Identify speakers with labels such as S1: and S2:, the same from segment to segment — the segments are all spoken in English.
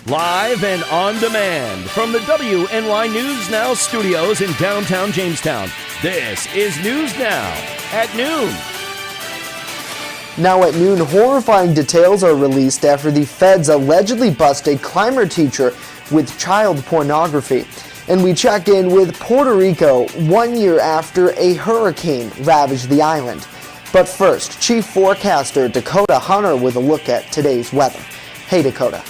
S1: Live and on demand from the WNY News Now studios in downtown Jamestown. This is News Now at noon.
S2: Now at noon, horrifying details are released after the feds allegedly bust a climber teacher with child pornography. And we check in with Puerto Rico 1 year after a hurricane ravaged the island. But first, Chief Forecaster Dakota Hunter with a look at today's weather. Hey, Dakota.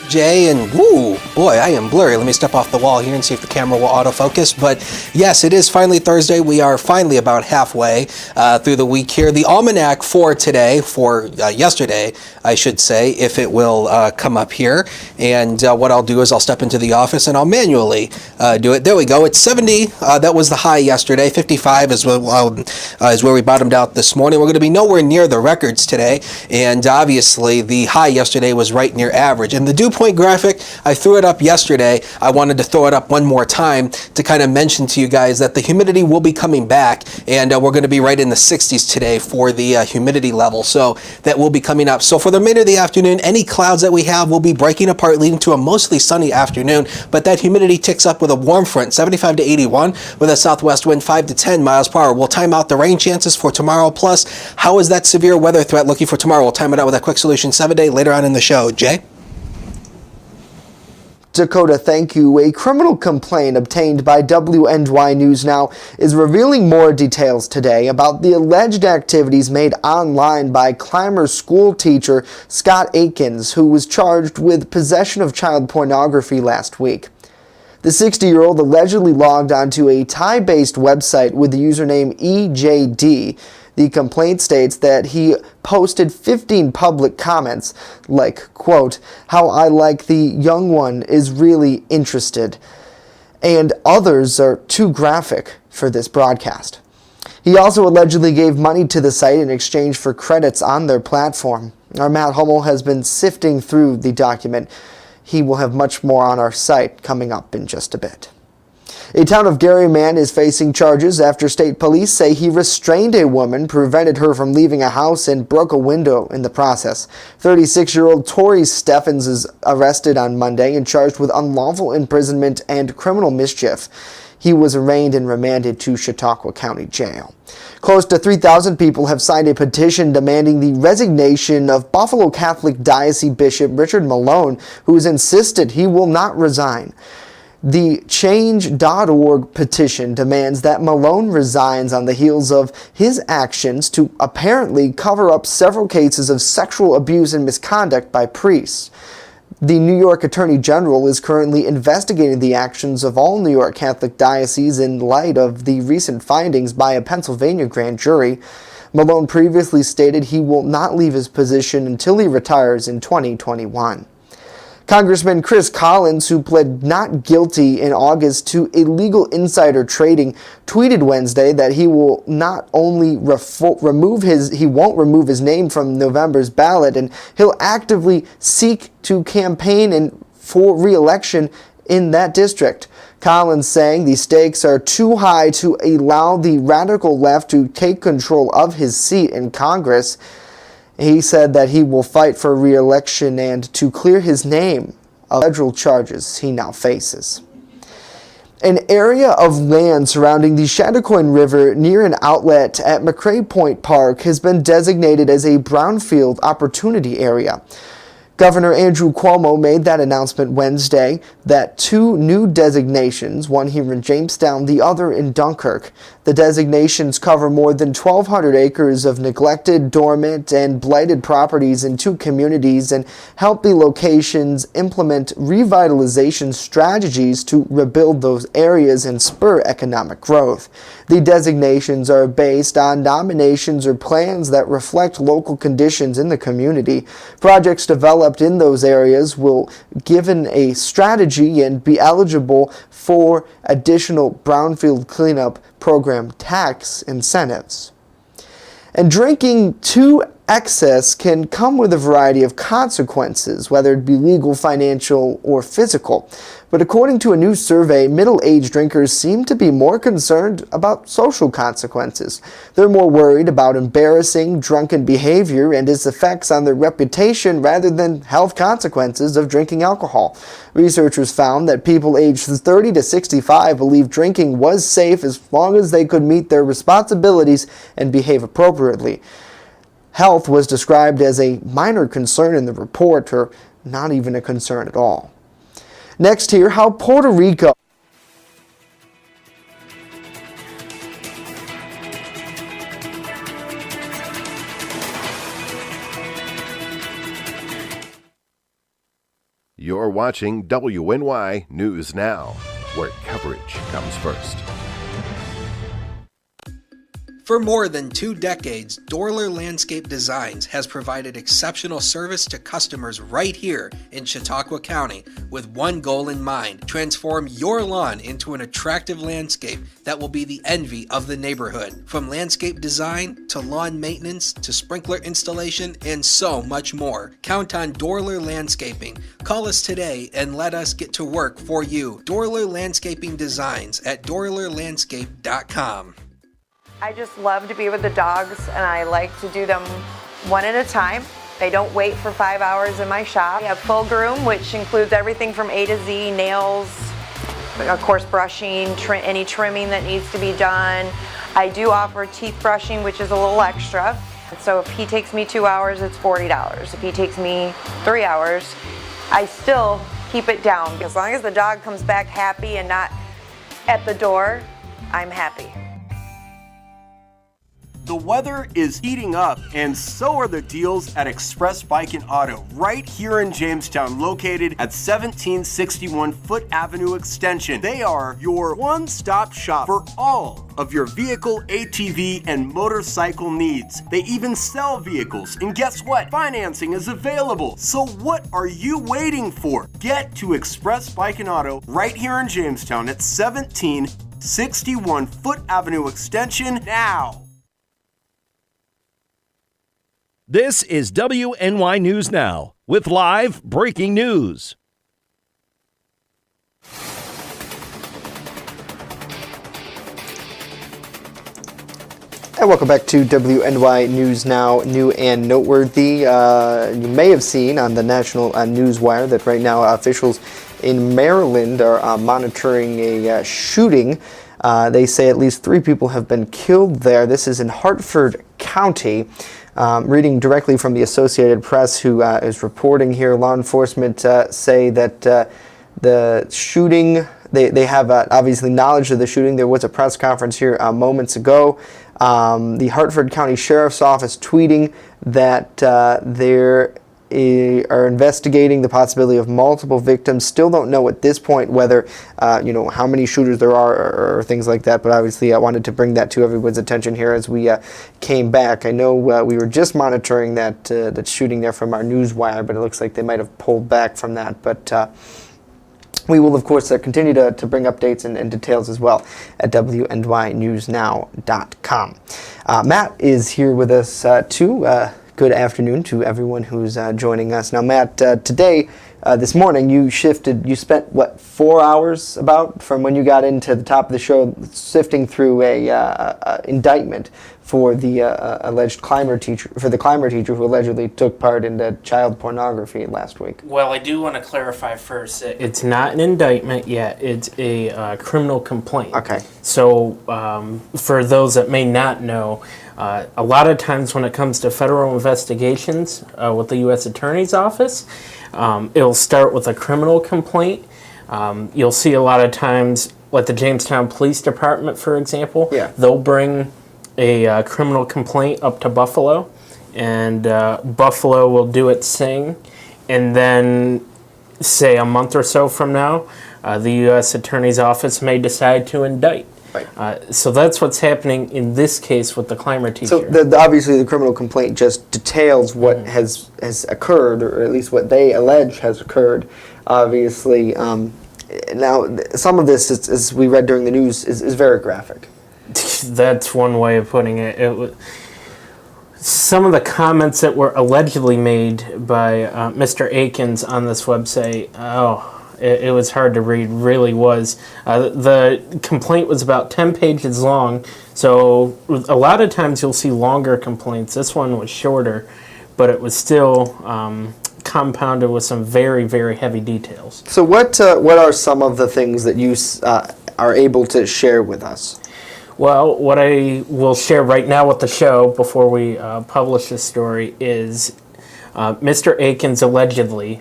S3: Jay, and woo, boy, I am blurry. Let me step off the wall here and see if the camera will autofocus. But yes, it is finally Thursday. We are finally about halfway through the week here. The almanac for today, for yesterday, I should say, if it will come up here. And what I'll do is I'll step into the office and I'll manually do it. There we go. It's 70. That was the high yesterday. 55 is where we bottomed out this morning. We're going to be nowhere near the records today. And obviously, the high yesterday was right near average. And the dew point graphic, I threw it up yesterday. I wanted to throw it up one more time to kind of mention to you guys that the humidity will be coming back, and we're going to be right in the 60s today for the humidity level. So that will be coming up. So for the remainder of the afternoon, any clouds that we have will be breaking apart, leading to a mostly sunny afternoon. But that humidity ticks up with a warm front, 75 to 81, with a southwest wind 5 to 10 miles per hour. We'll time out the rain chances for tomorrow. Plus, how is that severe weather threat looking for tomorrow? We'll time it out with a quick solution 7-day later on in the show. Jay?
S2: Dakota, thank you. A criminal complaint obtained by WNY News Now is revealing more details today about the alleged activities made online by Clymer school teacher Scott Aikens, who was charged with possession of child pornography last week. The 60-year-old allegedly logged onto a Thai-based website with the username EJD. The complaint states that he posted 15 public comments like, quote, "How I like the young one is really interested," and others are too graphic for this broadcast. He also allegedly gave money to the site in exchange for credits on their platform. Our Matt Hummel has been sifting through the document. He will have much more on our site coming up in just a bit. A town of Gary man is facing charges after state police say he restrained a woman, prevented her from leaving a house, and broke a window in the process. 36-year-old Tori Steffens is arrested on Monday and charged with unlawful imprisonment and criminal mischief. He was arraigned and remanded to Chautauqua County Jail. Close to 3,000 people have signed a petition demanding the resignation of Buffalo Catholic Diocese Bishop Richard Malone, who has insisted he will not resign. The Change.org petition demands that Malone resigns on the heels of his actions to apparently cover up several cases of sexual abuse and misconduct by priests. The New York Attorney General is currently investigating the actions of all New York Catholic dioceses in light of the recent findings by a Pennsylvania grand jury. Malone previously stated he will not leave his position until he retires in 2021. Congressman Chris Collins, who pled not guilty in August to illegal insider trading, tweeted Wednesday that he will not only remove his name from November's ballot, and he'll actively seek to campaign for re-election in that district. Collins saying the stakes are too high to allow the radical left to take control of his seat in Congress. He said that he will fight for re-election and to clear his name of federal charges he now faces. An area of land surrounding the Chautauqua River near an outlet at McCray Point Park has been designated as a brownfield opportunity area. Governor Andrew Cuomo made that announcement Wednesday that two new designations, one here in Jamestown, the other in Dunkirk. The designations cover more than 1,200 acres of neglected, dormant, and blighted properties in two communities and help the locations implement revitalization strategies to rebuild those areas and spur economic growth. The designations are based on nominations or plans that reflect local conditions in the community. Projects developed in those areas will given a strategy and be eligible for additional brownfield cleanup program tax incentives. And drinking 2 excess can come with a variety of consequences, whether it be legal, financial, or physical. But according to a new survey, middle-aged drinkers seem to be more concerned about social consequences. They're more worried about embarrassing, drunken behavior and its effects on their reputation rather than health consequences of drinking alcohol. Researchers found that people aged 30 to 65 believed drinking was safe as long as they could meet their responsibilities and behave appropriately. Health was described as a minor concern in the report, or not even a concern at all. Next here, how Puerto Rico
S4: You're watching WNY News Now, where coverage comes first.
S3: For more than 2 decades, Dorler Landscape Designs has provided exceptional service to customers right here in Chautauqua County with one goal in mind: transform your lawn into an attractive landscape that will be the envy of the neighborhood. From landscape design to lawn maintenance to sprinkler installation and so much more. Count on Dorler Landscaping. Call us today and let us get to work for you. Dorler Landscaping Designs at dorlerlandscape.com.
S5: I just love to be with the dogs, and I like to do them one at a time. They don't wait for 5 hours in my shop. We have full groom, which includes everything from A to Z, nails, of course brushing, any trimming that needs to be done. I do offer teeth brushing, which is a little extra. So if he takes me 2 hours, it's $40. If he takes me 3 hours, I still keep it down. As long as the dog comes back happy and not at the door, I'm happy.
S6: The weather is heating up, and so are the deals at Express Bike and Auto, right here in Jamestown, located at 1761 Foot Avenue Extension. They are your one-stop shop for all of your vehicle, ATV, and motorcycle needs. They even sell vehicles, and guess what? Financing is available. So what are you waiting for? Get to Express Bike and Auto right here in Jamestown at 1761 Foot Avenue Extension now.
S1: This is WNY News Now with live breaking news.
S2: And welcome back to WNY News Now, new and noteworthy. You may have seen on the national news wire that right now officials in Maryland are monitoring a shooting. They say at least 3 people have been killed there. This is in Hartford County. Reading directly from the Associated Press, who is reporting here, law enforcement say that the shooting, they have obviously knowledge of the shooting. There was a press conference here moments ago. The Hartford County Sheriff's Office tweeting that there are investigating the possibility of multiple victims. Still don't know at this point whether, how many shooters there are or things like that, but obviously I wanted to bring that to everyone's attention here as we came back. I know we were just monitoring that shooting there from our news wire, but it looks like they might have pulled back from that. But we will, of course, continue to bring updates and details as well at WNYNewsNow.com. Matt is here with us too. Good afternoon to everyone who's joining us. Now, Matt, today, this morning, you spent, 4 hours about from when you got into the top of the show sifting through a indictment for the alleged climber teacher, who allegedly took part in the child pornography last week.
S7: Well, I do want to clarify first that it's not an indictment yet. It's a criminal complaint.
S2: Okay. So,
S7: for those that may not know, a lot of times when it comes to federal investigations with the U.S. Attorney's Office, it'll start with a criminal complaint. You'll see a lot of times, like the Jamestown Police Department, for example, they'll bring a criminal complaint up to Buffalo, and Buffalo will do its thing, and then, say a month or so from now, the U.S. Attorney's Office may decide to indict.
S2: Right.
S7: So that's what's happening in this case with the climber teacher.
S2: So obviously the criminal complaint just details what has occurred, or at least what they allege has occurred. Obviously, now some of this, as we read during the news, is very graphic.
S7: That's one way of putting it. some of the comments that were allegedly made by Mr. Akins on this website, it was hard to read, really was. The complaint was about 10 pages long, so a lot of times you'll see longer complaints. This one was shorter, but it was still compounded with some very, very heavy details.
S2: So what are some of the things that you are able to share with us?
S7: Well, what I will share right now with the show before we publish this story is Mr. Akins allegedly,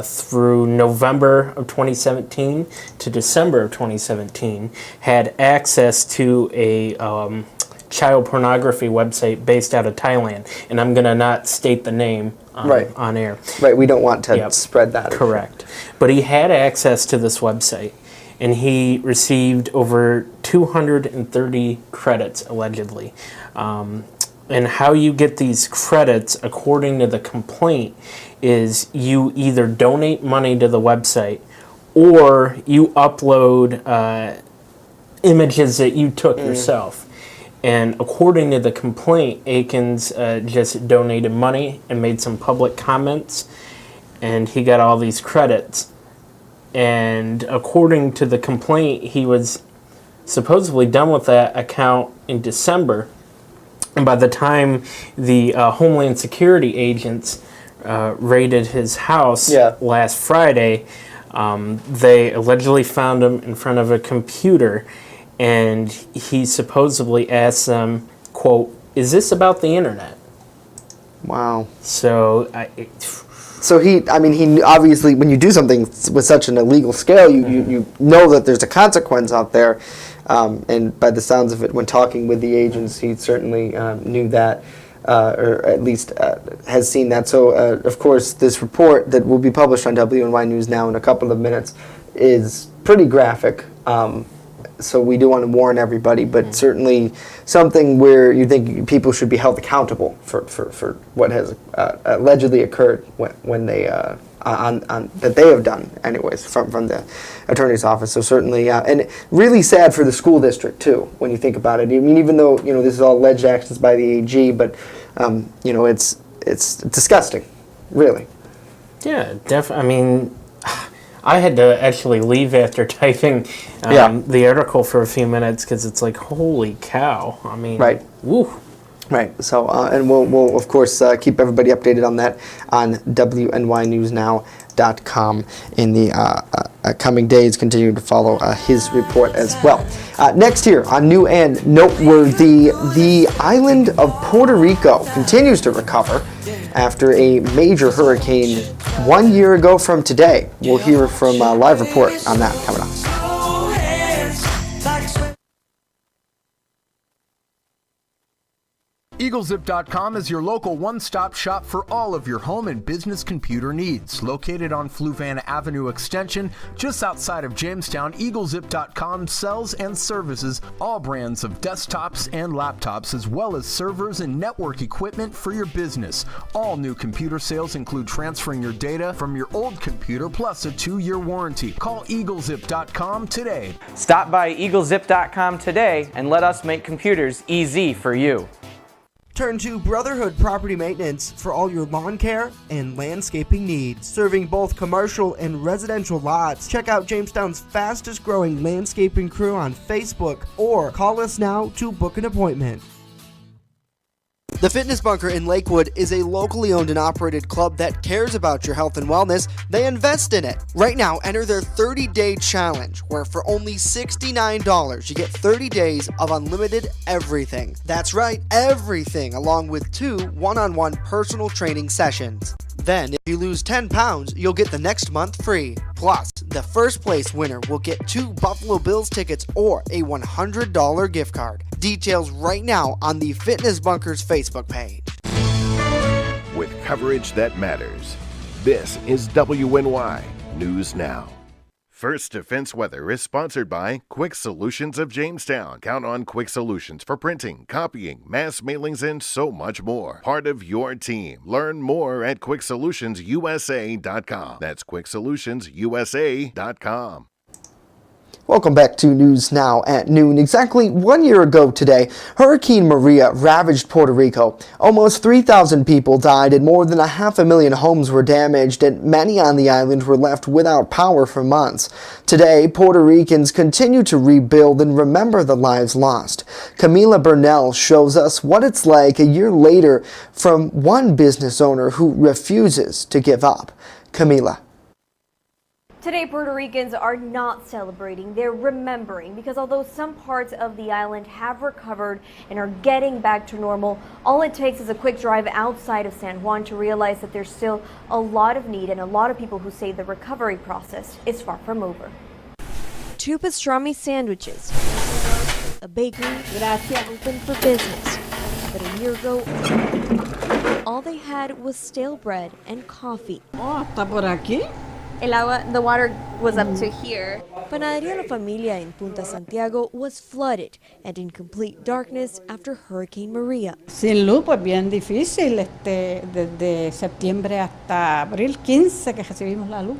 S7: through November of 2017 to December of 2017, had access to a child pornography website based out of Thailand. And I'm going to not state the name on air.
S2: Right, we don't want to spread that.
S7: Correct. But he had access to this website, and he received over 230 credits, allegedly. And how you get these credits, according to the complaint, is you either donate money to the website or you upload images that you took yourself. And according to the complaint, Akins just donated money and made some public comments, and he got all these credits. And according to the complaint, he was supposedly done with that account in December. And by the time the Homeland Security agents raided his house last Friday, they allegedly found him in front of a computer, and he supposedly asked them, quote, "Is this about the internet?"
S2: Wow.
S7: So
S2: he obviously, when you do something with such an illegal scale, you know that there's a consequence out there. And by the sounds of it, when talking with the agents, he certainly knew that, or at least has seen that. So, of course, this report that will be published on WNY News Now in a couple of minutes is pretty graphic. So we do want to warn everybody, but certainly something where you think people should be held accountable for what has allegedly occurred when they that they have done, anyways, from the attorney's office. So certainly, and really sad for the school district too, when you think about it. I mean, even though this is all alleged actions by the AG, but it's disgusting, really.
S7: yeah, definitely. I mean, I had to actually leave after typing the article for a few minutes because it's like, holy cow. I mean, woo.
S2: Right. So, and we'll of course keep everybody updated on that on WNYNewsNow.com in the coming days. Continue to follow his report as well. Next here on New and Noteworthy, the island of Puerto Rico continues to recover after a major hurricane 1 year ago from today. We'll hear from a live report on that coming up.
S8: EagleZip.com is your local one-stop shop for all of your home and business computer needs. Located on Fluvan Avenue Extension, just outside of Jamestown, EagleZip.com sells and services all brands of desktops and laptops, as well as servers and network equipment for your business. All new computer sales include transferring your data from your old computer plus a 2-year warranty. Call EagleZip.com today.
S9: Stop by EagleZip.com today and let us make computers easy for you.
S10: Turn to Brotherhood Property Maintenance for all your lawn care and landscaping needs. Serving both commercial and residential lots. Check out Jamestown's fastest growing landscaping crew on Facebook or call us now to book an appointment.
S2: The Fitness Bunker in Lakewood is a locally owned and operated club that cares about your health and wellness. They invest in it. Right now, enter their 30-day challenge, where for only $69, you get 30 days of unlimited everything. That's right, everything, along with 2 one-on-one personal training sessions. Then, if you lose 10 pounds, you'll get the next month free. Plus, the first place winner will get 2 Buffalo Bills tickets or a $100 gift card. Details right now on the Fitness Bunker's Facebook page.
S4: With coverage that matters, this is WNY News Now. First Defense Weather is sponsored by Quick Solutions of Jamestown. Count on Quick Solutions for printing, copying, mass mailings, and so much more. Part of your team. Learn more at QuickSolutionsUSA.com. That's QuickSolutionsUSA.com.
S2: Welcome back to News Now at noon. Exactly 1 year ago today, Hurricane Maria ravaged Puerto Rico. Almost 3,000 people died and more than 500,000 homes were damaged, and many on the island were left without power for months. Today, Puerto Ricans continue to rebuild and remember the lives lost. Camila Bernal shows us what it's like a year later from one business owner who refuses to give up. Camila.
S11: Today, Puerto Ricans are not celebrating, they're remembering, because although some parts of the island have recovered and are getting back to normal, all it takes is a quick drive outside of San Juan to realize that there's still a lot of need and a lot of people who say the recovery process is far from over. 2 pastrami sandwiches, a bakery open for business, but a year ago, all they had was stale bread and coffee.
S12: Oh, ¿está por aquí?
S11: The water was up to here. Panadería La Familia in Punta Santiago was flooded and in complete darkness after Hurricane Maria.
S12: Sin luz, pues bien difícil, desde septiembre hasta abril 15 que recibimos la luz.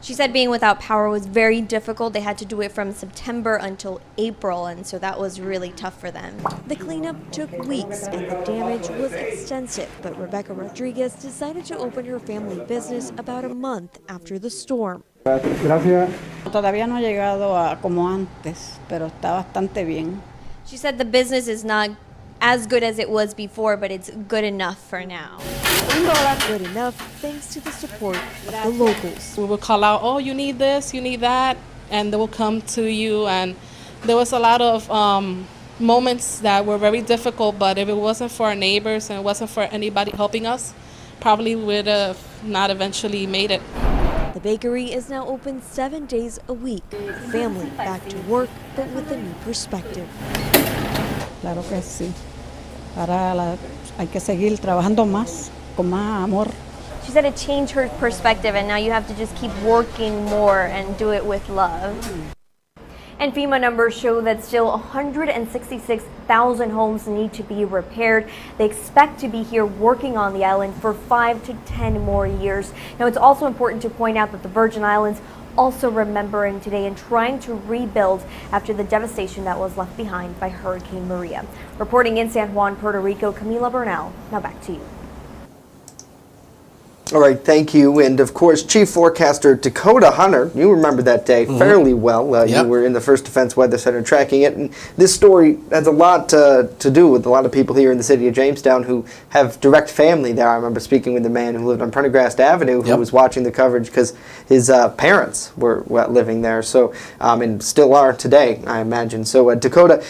S11: She said being without power was very difficult. They had to do it from September until April, and so that was really tough for them. The cleanup took weeks and the damage was extensive, but Rebecca Rodriguez decided to open her family business about a month after the storm.
S12: Gracias. Todavía no ha llegado a como antes, pero está bastante bien.
S11: She said the business is not as good as it was before, but it's good enough for now. Good enough thanks to the support of the locals.
S13: We will call out, oh, you need this, you need that, and they will come to you. And there was a lot of moments that were very difficult, but if it wasn't for our neighbors and it wasn't for anybody helping us, probably would have not eventually made it.
S11: The bakery is now open 7 days a week. The family back to work, but with a new perspective.
S12: Claro que sí. Hay que seguir trabajando más, con más amor.
S11: She said it changed her perspective, and now you have to just keep working more and do it with love. And FEMA numbers show that still 166,000 homes need to be repaired. They expect to be here working on the island for 5 to 10 more years. Now, it's also important to point out that the Virgin Islands also remembering today and trying to rebuild after the devastation that was left behind by Hurricane Maria. Reporting in San Juan, Puerto Rico, Camila Bernal. Now back to you.
S2: All right, thank you. And of course, Chief Forecaster Dakota Hunter, you remember that day fairly well. You were in the First Defense Weather Center tracking it. And this story has a lot to do with a lot of people here in the city of Jamestown who have direct family there. I remember speaking with a man who lived on Prendergast Avenue who was watching the coverage because his parents were living there. So, and still are today, I imagine. So, Dakota,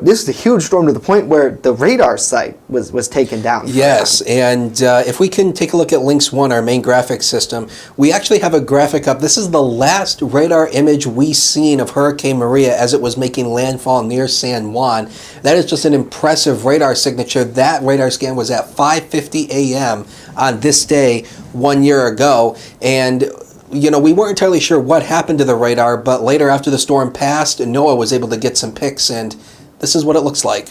S2: this is a huge storm to the point where the radar site was taken down.
S3: Yes, and if we can take a look at Lynx 1, our main graphic system, we actually have a graphic up. This is the last radar image we seen of Hurricane Maria as it was making landfall near San Juan. That is just an impressive radar signature. That radar scan was at 5:50 a.m. on this day 1 year ago, and we weren't entirely sure what happened to the radar, but later after the storm passed, NOAA was able to get some pics, and this is what it looks like.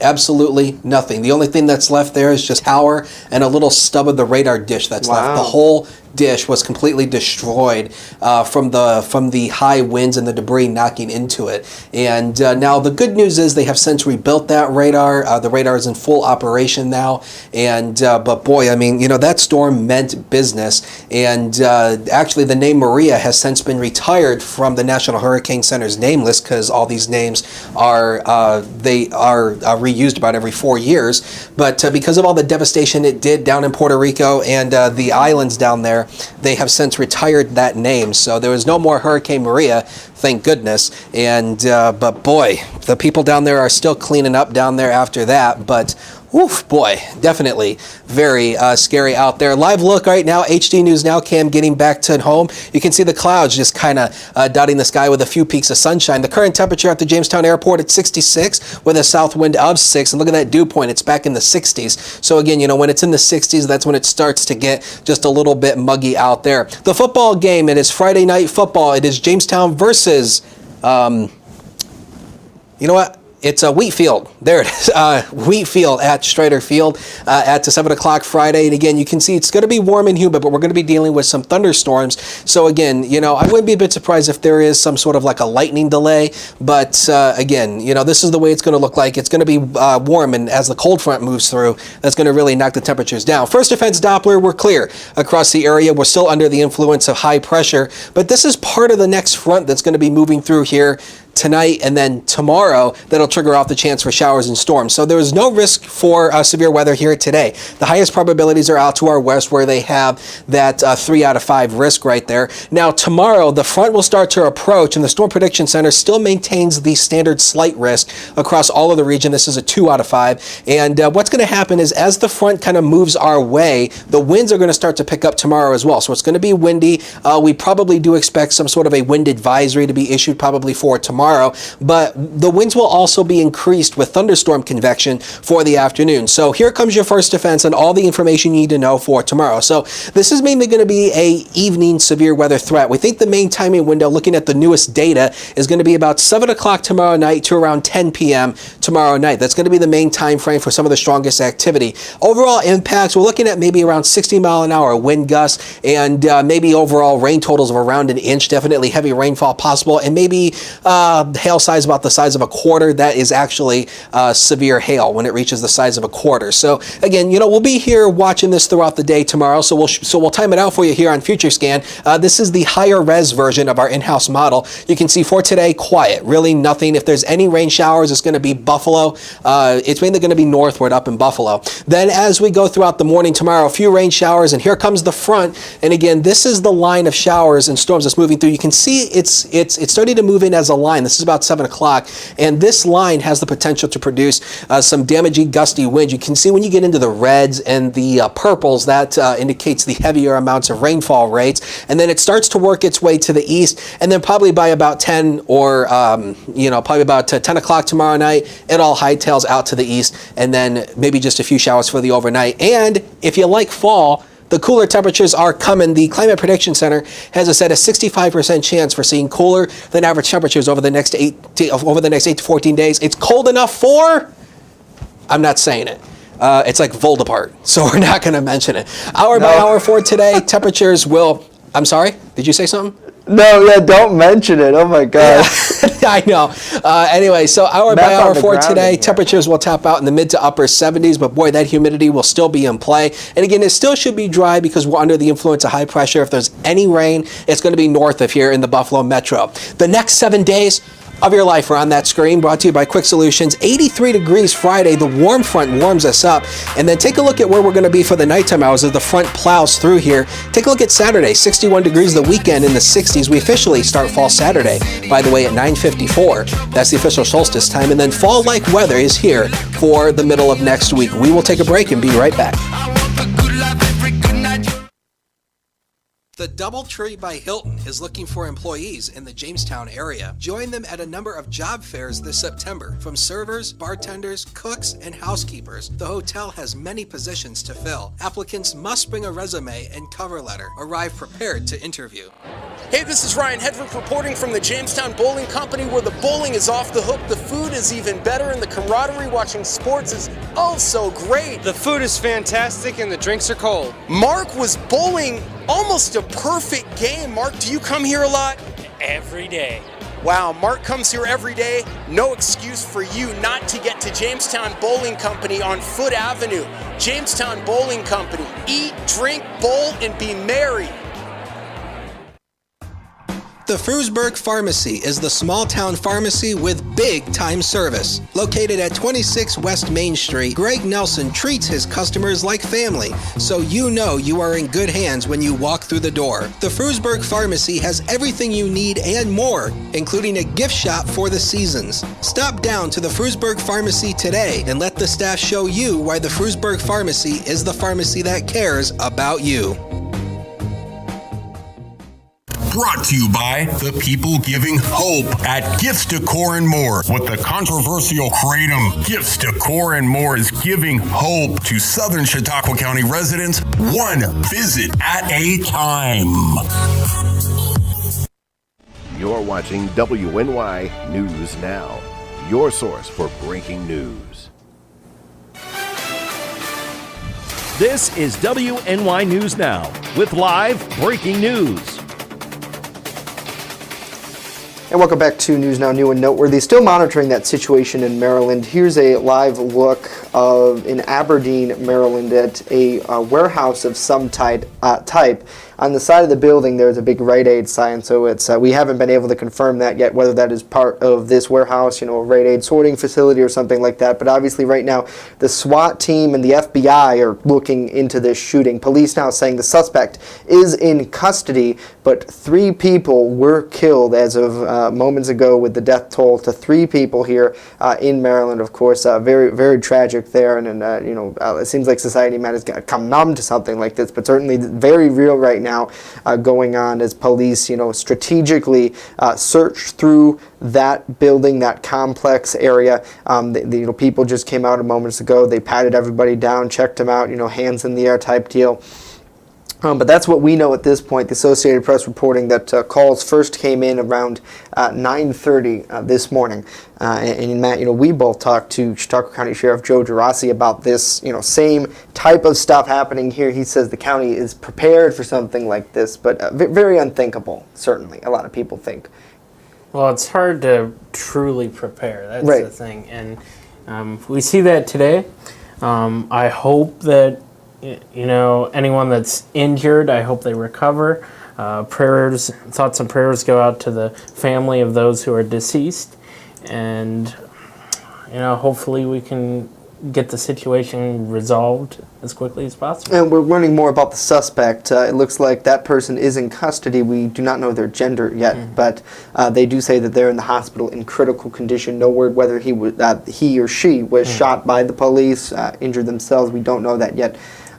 S3: Absolutely nothing. The only thing that's left there is just tower and a little stub of the radar dish that's left. The whole dish was completely destroyed from the high winds and the debris knocking into it. And now the good news is they have since rebuilt that radar. The radar is in full operation now. And but boy, I mean, that storm meant business. And actually, the name Maria has since been retired from the National Hurricane Center's name list because all these names are reused about every 4 years. But because of all the devastation it did down in Puerto Rico and the islands down there, they have since retired that name. So there was no more Hurricane Maria, thank goodness. And but boy, the people down there are still cleaning up down there after that. But oof, boy, definitely very scary out there. Live look right now, HD News Now cam getting back to home. You can see the clouds just kind of dotting the sky with a few peaks of sunshine. The current temperature at the Jamestown Airport at 66 with a south wind of 6. And look at that dew point, it's back in the 60s. So again, when it's in the 60s, that's when it starts to get just a little bit muggy out there. The football game, it is Friday night football. It is Jamestown versus, It's a Wheatfield. There it is. Wheatfield at Strider Field at 7 o'clock Friday. And again, you can see it's going to be warm and humid, but we're going to be dealing with some thunderstorms. So again, I wouldn't be a bit surprised if there is some sort of like a lightning delay. But again, this is the way it's going to look like. It's going to be warm, and as the cold front moves through, that's going to really knock the temperatures down. First Defense Doppler, we're clear across the area. We're still under the influence of high pressure, but this is part of the next front that's going to be moving through here tonight and then tomorrow that'll trigger off the chance for showers and storms. So there is no risk for severe weather here today. The highest probabilities are out to our west where they have that 3 out of 5 risk right there. Now tomorrow the front will start to approach, and the Storm Prediction Center still maintains the standard slight risk across all of the region. This is a 2 out of 5. And what's going to happen is as the front kind of moves our way, the winds are going to start to pick up tomorrow as well. So it's going to be windy. We probably do expect some sort of a wind advisory to be issued probably for tomorrow. But the winds will also be increased with thunderstorm convection for the afternoon. So here comes your First Defense and all the information you need to know for tomorrow. So this is mainly going to be a evening severe weather threat. We think the main timing window, looking at the newest data, is going to be about 7 o'clock tomorrow night to around 10 p.m. tomorrow night. That's going to be the main time frame for some of the strongest activity. Overall impacts, we're looking at maybe around 60 mile an hour wind gusts, and maybe overall rain totals of around an inch. Definitely heavy rainfall possible, and maybe hail size about the size of a quarter. That is actually severe hail when it reaches the size of a quarter. So again, we'll be here watching this throughout the day tomorrow. So we'll time it out for you here on Future Scan. This is the higher res version of our in-house model. You can see for today, quiet, really nothing. If there's any rain showers, it's going to be Buffalo. It's mainly going to be northward up in Buffalo. Then as we go throughout the morning tomorrow, a few rain showers, and here comes the front. And again, this is the line of showers and storms that's moving through. You can see it's starting to move in as a line. This is about 7 o'clock, and this line has the potential to produce some damaging gusty winds. You can see when you get into the reds and the purples, that indicates the heavier amounts of rainfall rates, and then it starts to work its way to the east, and then probably by about 10 or probably about 10 o'clock tomorrow night, it all hightails out to the east, and then maybe just a few showers for the overnight. And if you like fall, the cooler temperatures are coming. The Climate Prediction Center has set a 65% chance for seeing cooler than average temperatures over the next 8 to 14 days. It's cold enough for, I'm not saying it. It's like Voldemort, so we're not going to mention it. Hour by hour for today, temperatures will, I'm sorry, did you say something?
S2: No, yeah, don't mention it. Oh my God.
S3: Yeah, I know. Anyway, so hour by hour for today, temperatures will top out in the mid to upper 70s, but boy, that humidity will still be in play. And again, it still should be dry because we're under the influence of high pressure. If there's any rain, it's going to be north of here in the Buffalo metro. The next 7 days of your life are on that screen, brought to you by Quick Solutions. 83 degrees Friday, the warm front warms us up. And then take a look at where we're going to be for the nighttime hours as the front plows through here. Take a look at Saturday, 61 degrees the weekend in the 60s. We officially start fall Saturday, by the way, at 9:54. That's the official solstice time. And then fall-like weather is here for the middle of next week. We will take a break and be right back. The Doubletree by Hilton is looking for employees in the Jamestown area. Join them at a number of job fairs this September. From servers, bartenders, cooks, and housekeepers, the hotel has many positions to fill. Applicants must bring a resume and cover letter. Arrive prepared to interview.
S14: Hey, this is Ryan Hedrick reporting from the Jamestown Bowling Company, where the bowling is off the hook, the food is even better, and the camaraderie watching sports is oh so great.
S15: The food is fantastic and the drinks are cold.
S14: Mark was bowling almost a perfect game. Mark, do you come here a lot?
S15: Every day.
S14: Wow, Mark comes here every day. No excuse for you not to get to Jamestown Bowling Company on Foote Avenue. Jamestown Bowling Company. Eat, drink, bowl, and be merry.
S3: The Frewsburg Pharmacy is the small-town pharmacy with big-time service. Located at 26 West Main Street, Greg Nelson treats his customers like family, so you know you are in good hands when you walk through the door. The Frewsburg Pharmacy has everything you need and more, including a gift shop for the seasons. Stop down to the Frewsburg Pharmacy today and let the staff show you why the Frewsburg Pharmacy is the pharmacy that cares about you.
S16: Brought to you by the people giving hope at Gifts Decor and More. With the controversial kratom, Gifts Decor and More is giving hope to Southern Chautauqua County residents, one visit at a time.
S4: You're watching WNY News Now. your source for breaking news.
S1: This is WNY News Now with live breaking news.
S2: And welcome back to News Now, new and noteworthy. Still monitoring that situation in Maryland. Here's a live look in Aberdeen, Maryland, at a warehouse of some type. On the side of the building, there's a big Rite Aid sign, so it's we haven't been able to confirm that yet, whether that is part of this warehouse, a Rite Aid sorting facility or something like that. But obviously right now, the SWAT team and the FBI are looking into this shooting. Police now saying the suspect is in custody, but 3 people were killed as of moments ago, with the death toll to 3 people here in Maryland, of course. Very, very tragic there, and it seems like society might have come numb to something like this, but certainly very real right now going on as police, strategically search through that building, that complex area. People just came out moments ago. They patted everybody down, checked them out, hands in the air type deal. But that's what we know at this point. The Associated Press reporting that calls first came in around 9:30 this morning. And Matt, we both talked to Chautauqua County Sheriff Joe Gerasi about this, same type of stuff happening here. He says the county is prepared for something like this, but very unthinkable, certainly, a lot of people think.
S7: Well, it's hard to truly prepare. That's
S2: right.
S7: The thing. And we see that today. I hope that anyone that's injured, I hope they recover. Thoughts and prayers go out to the family of those who are deceased, and hopefully we can get the situation resolved as quickly as possible.
S2: And we're learning more about the suspect. It looks like that person is in custody. We do not know their gender yet, but they do say that they're in the hospital in critical condition. No word whether he or she was shot by the police, injured themselves. We don't know that yet.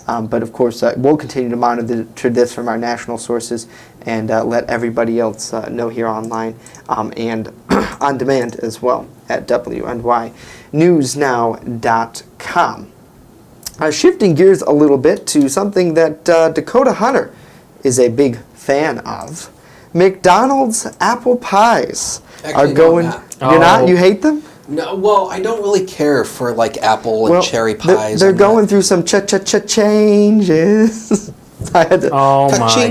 S2: But of course, we'll continue to monitor this from our national sources and let everybody else know here online and on demand as well at WNYNewsNow.com. Shifting gears a little bit to something that Dakota Hunter is a big fan of. McDonald's apple pies are going. You're not? You hate them?
S3: No, well, I don't really care for apple and cherry pies.
S2: They're going through some changes.
S7: My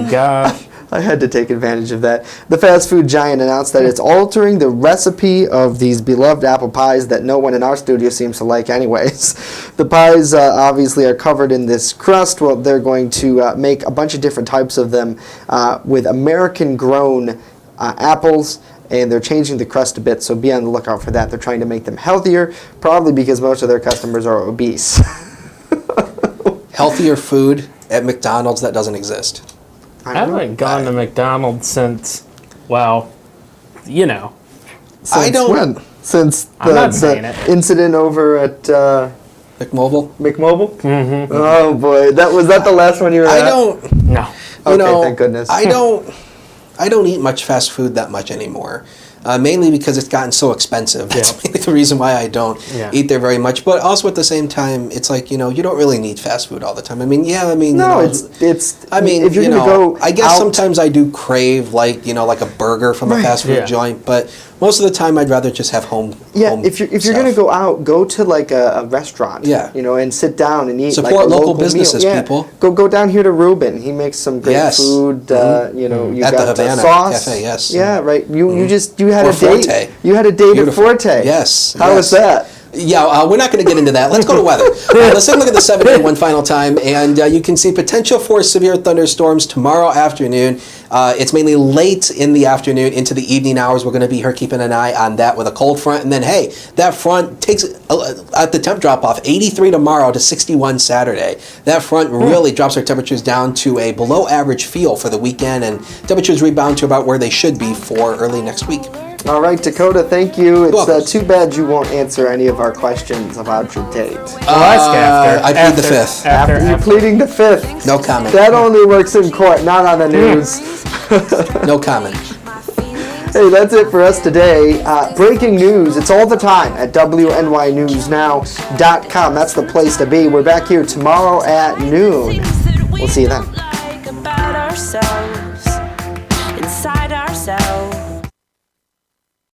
S7: gosh.
S2: I had to take advantage of that. The fast food giant announced that it's altering the recipe of these beloved apple pies that no one in our studio seems to like anyways. The pies obviously are covered in this crust. Well, they're going to make a bunch of different types of them with American-grown apples, and they're changing the crust a bit, so be on the lookout for that. They're trying to make them healthier, probably because most of their customers are obese.
S3: Healthier food at McDonald's that doesn't exist.
S7: I haven't gone to McDonald's since,
S2: Since when? Since the incident over at
S3: McMobile?
S2: Mm-hmm. Oh boy, was that the last one you were at?
S7: No.
S2: Okay, thank goodness.
S3: I don't eat much fast food that much anymore. Mainly because it's gotten so expensive. That's mainly the reason why I don't eat there very much. But also at the same time, it's like, you don't really need fast food all the time.
S2: No, it's. I mean, if you're gonna go
S3: I guess sometimes I do crave like a burger from a fast food joint, but most of the time I'd rather just have home.
S2: Yeah, if you're gonna go out, go to like a restaurant. Yeah. And sit down and eat.
S3: Support local businesses, people.
S2: Go down here to Reuben. He makes some great food. You
S3: at
S2: got
S3: the Havana
S2: sauce.
S3: Cafe, yes.
S2: Yeah, right. You had
S3: or
S2: a date.
S3: Forte.
S2: You had a date
S3: Beautiful.
S2: at Forte.
S3: Yes.
S2: How was that?
S3: Yeah, we're not going to get into that. Let's go to weather. Let's take a look at the 7-day one final time, and you can see potential for severe thunderstorms tomorrow afternoon. It's mainly late in the afternoon into the evening hours. We're going to be here keeping an eye on that with a cold front, and then that front takes at the temp drop off 83 tomorrow to 61 Saturday. That front really drops our temperatures down to a below average feel for the weekend, and temperatures rebound to about where they should be for early next week.
S2: All right, Dakota, thank you. It's too bad you won't answer any of our questions about your date.
S3: I plead the fifth.
S2: You're pleading the fifth.
S3: No comment.
S2: That only works in court, not on the news.
S3: No comment.
S2: Hey, that's it for us today. Breaking news, it's all the time at WNYNewsNow.com. That's the place to be. We're back here tomorrow at noon. We'll see you then.